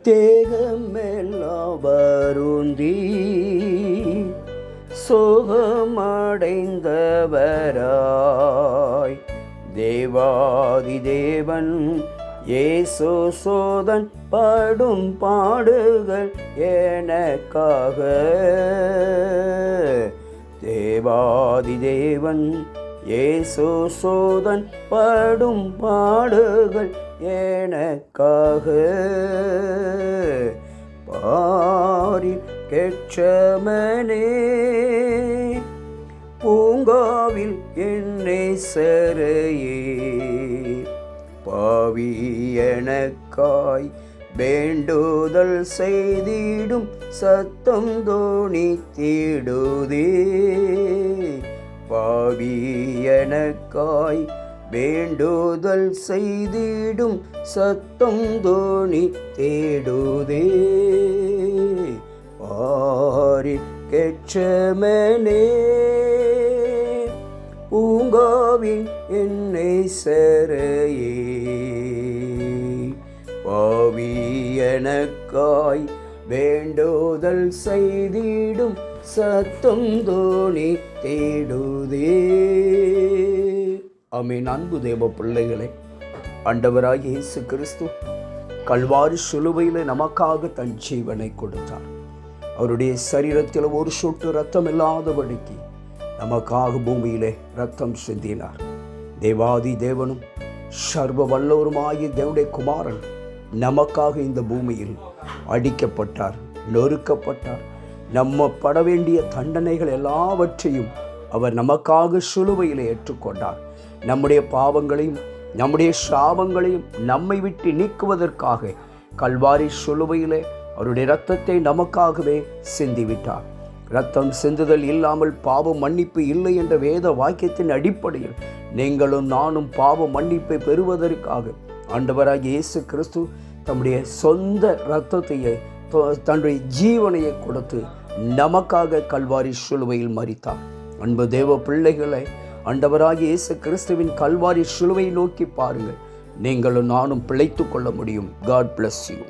தேகமெல்லாம் வருந்தி சோகமடைந்தவராய் தேவாதி தேவன் இயேசு சோதன் படும் பாடுகள் எனக்காக. தேவாதி தேவன் இயேசு சோதன் படும் பாடுகள் எனக்காக. பாரில் கெட்சமனே பூங்காவில் என்னை சரையே பாவி எனக்காய் வேண்டுதல் செய்திடும் சத்தம் தோணித்திடுதே. பாவி எனக்காய் வேண்டுதல் செய்திடும் சத்தம் தோணி தேடுதே. பாரில் கெட்சமனே பூங்காவில் என்னை சரையே பாவி எனக்காய் வேண்டுதல் செய்திடும் சத்தம் தோணி தேடுதே. ஆமென். அன்பு தேவ பிள்ளைகளே, ஆண்டவராகிய இயேசு கிறிஸ்து கல்வாரி சிலுவையில் நமக்காக தன் ஜீவனை கொடுத்தார். அவருடைய சரீரத்தில் ஒரு சொட்டு ரத்தம் இல்லாதபடிக்கு நமக்காக பூமியிலே ரத்தம் சிந்தினார். தேவாதி தேவனும் சர்வ வல்லவருமாகிய தேவனுடைய குமாரன் நமக்காக இந்த பூமியில் அடிக்கப்பட்டார், நொறுக்கப்பட்டார். நம்ம பட வேண்டிய தண்டனைகள் எல்லாவற்றையும் அவர் நமக்காக சிலுவையில் ஏற்றுக்கொண்டார். நம்முடைய பாவங்களையும் நம்முடைய சாபங்களையும் நம்மை விட்டு நீக்குவதற்காக கல்வாரி சிலுவையிலே அவருடைய இரத்தத்தை நமக்காகவே சிந்திவிட்டார். இரத்தம் சிந்துதல் இல்லாமல் பாவ மன்னிப்பு இல்லை என்ற வேத வாக்கியத்தின் அடிப்படையில் நீங்களும் நானும் பாவ மன்னிப்பை பெறுவதற்காக ஆண்டவராகிய இயேசு கிறிஸ்து தம்முடைய சொந்த இரத்தத்தையே தன்னுடைய ஜீவனையை கொடுத்து நமக்காக கல்வாரி சிலுவையில் மரித்தார். அன்பு தேவ பிள்ளைகளை, ஆண்டவராகிய இயேசு கிறிஸ்துவின் கல்வாரி சிலுவையை நோக்கி பாருங்கள். நீங்களும் நானும் பிழைத்து கொள்ள முடியும். God bless you.